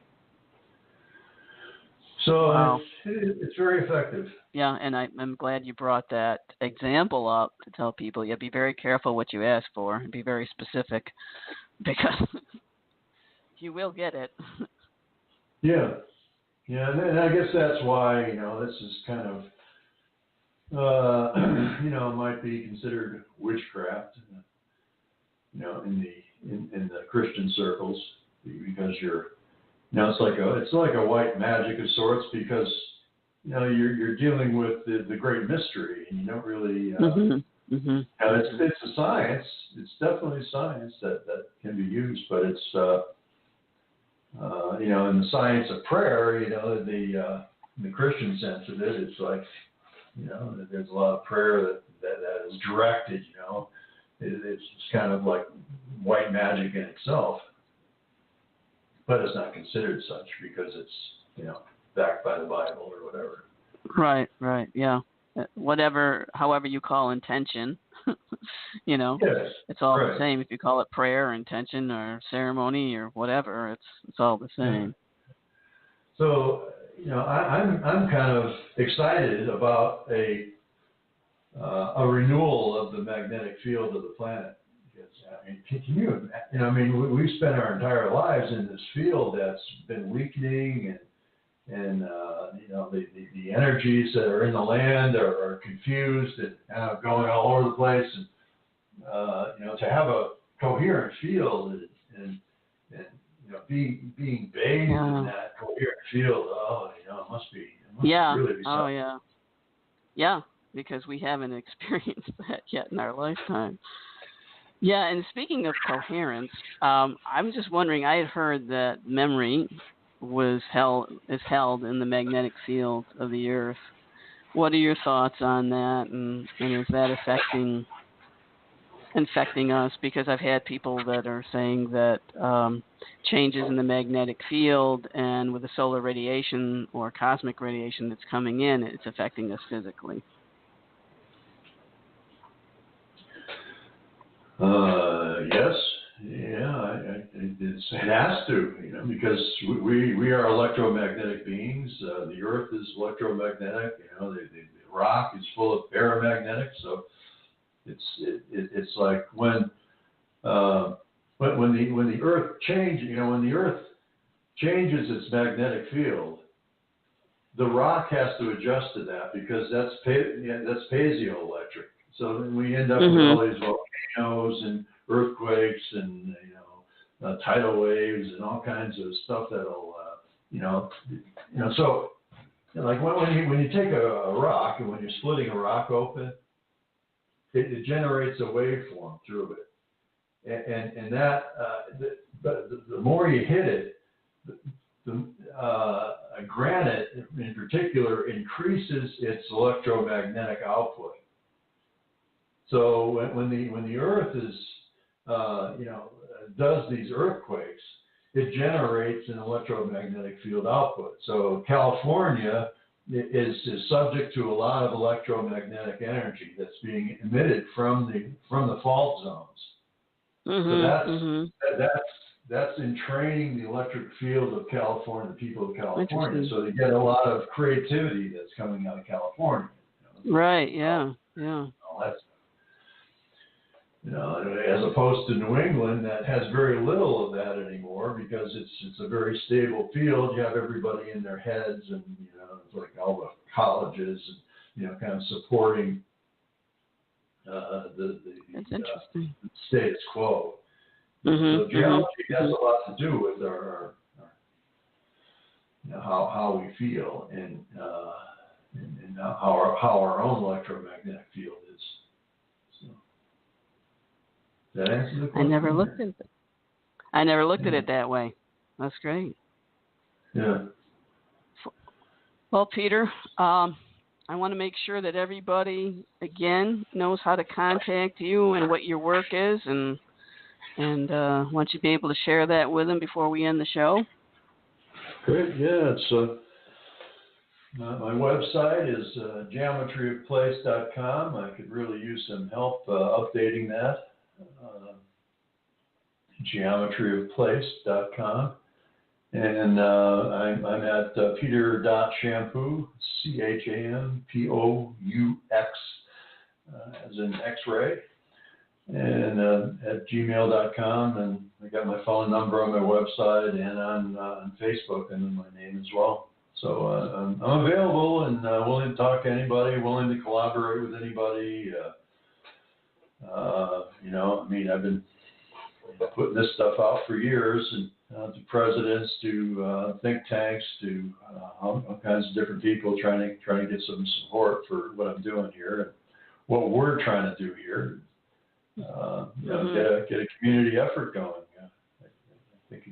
So it's very effective. Yeah, and I'm glad you brought that example up to tell people, be very careful what you ask for and be very specific, because you will get it. Yeah, and I guess that's why this is kind of might be considered witchcraft, in the Christian circles, because it's like a white magic of sorts, because you're dealing with the great mystery, and you don't really. It's a science. It's definitely science that can be used, but it's in the science of prayer, in the Christian sense of it, it's like there's a lot of prayer that is directed. It's kind of like white magic in itself. But it's not considered such because it's, backed by the Bible or whatever. Right, yeah. However you call intention, Yes, it's all the same. If you call it prayer, intention, or ceremony, or whatever, it's all the same. Yeah. So, I'm kind of excited about a renewal of the magnetic field of the planet. Can you we've spent our entire lives in this field that's been weakening, and the energies that are in the land are confused and kind of going all over the place, and to have a coherent field and being bathed in that coherent field, it must really be something. Yeah, because we haven't experienced that yet in our lifetime. Yeah, and speaking of coherence, I'm just wondering, I had heard that memory is held in the magnetic field of the Earth. What are your thoughts on that, and is that infecting us? Because I've had people that are saying that changes in the magnetic field and with the solar radiation or cosmic radiation that's coming in, it's affecting us physically. Yes, it has to, because we are electromagnetic beings. The Earth is electromagnetic. The rock is full of paramagnetic. So it's like when the Earth changes, when the Earth changes its magnetic field, the rock has to adjust to that, because that's piezoelectric. So then we end up with all these volcanoes and earthquakes and tidal waves and all kinds of stuff that'll So like when you take a rock, and when you're splitting a rock open, it generates a waveform through it, and that the more you hit it, granite in particular increases its electromagnetic output. So when the Earth is does these earthquakes, it generates an electromagnetic field output. So California is subject to a lot of electromagnetic energy that's being emitted from the fault zones. So that's entraining the electric field of California, the people of California. So they get a lot of creativity that's coming out of California. Right. Yeah. All that stuff. As opposed to New England, that has very little of that anymore, because it's a very stable field. You have everybody in their heads, and it's like all the colleges, and kind of supporting the status quo. So geology has a lot to do with our how we feel, and how our own electromagnetic field is. That answer the question? I never looked at it that way. That's great. Yeah. Well, Peter, I want to make sure that everybody, again, knows how to contact you and what your work is, and want you to be able to share that with them before we end the show. Great. Yeah, it's my website is geometryofplace.com. I could really use some help updating that. Geometryofplace.com, and I'm at peter.champoux, CHAMPOUX, as in X-ray, and at gmail.com, and I got my phone number on my website and on Facebook, and my name as well. So I'm available and willing to talk to anybody, willing to collaborate with anybody. I've been putting this stuff out for years, and to presidents, to think tanks, to all kinds of different people trying to get some support for what I'm doing here and what we're trying to do here. Get a community effort going. I think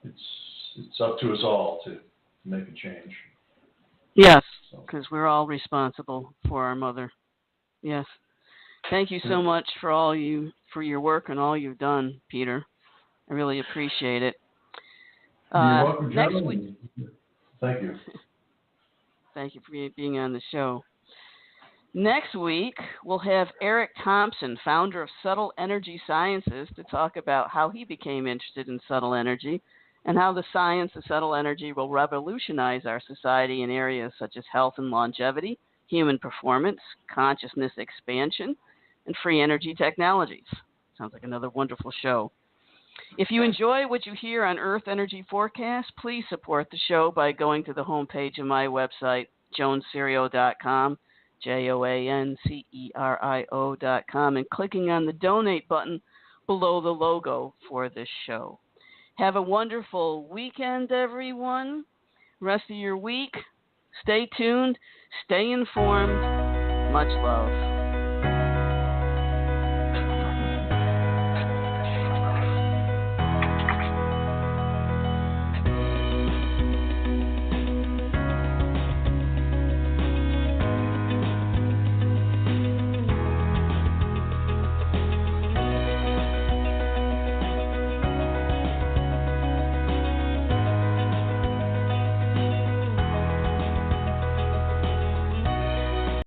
it's up to us all to make a change. Yes, because we're all responsible for our mother. Yes. Thank you so much for your work and all you've done, Peter. I really appreciate it. You're welcome, next John. week. Thank you. Thank you for being on the show. Next week, we'll have Eric Thompson, founder of Subtle Energy Sciences, to talk about how he became interested in subtle energy and how the science of subtle energy will revolutionize our society in areas such as health and longevity, human performance, consciousness expansion, and free energy technologies. Sounds like another wonderful show. If you enjoy what you hear on Earth Energy Forecast, please support the show by going to the homepage of my website, joancerio.com, JOANCERIO.com, and clicking on the donate button below the logo for this show. Have a wonderful weekend, everyone. Rest of your week. Stay tuned. Stay informed. Much love.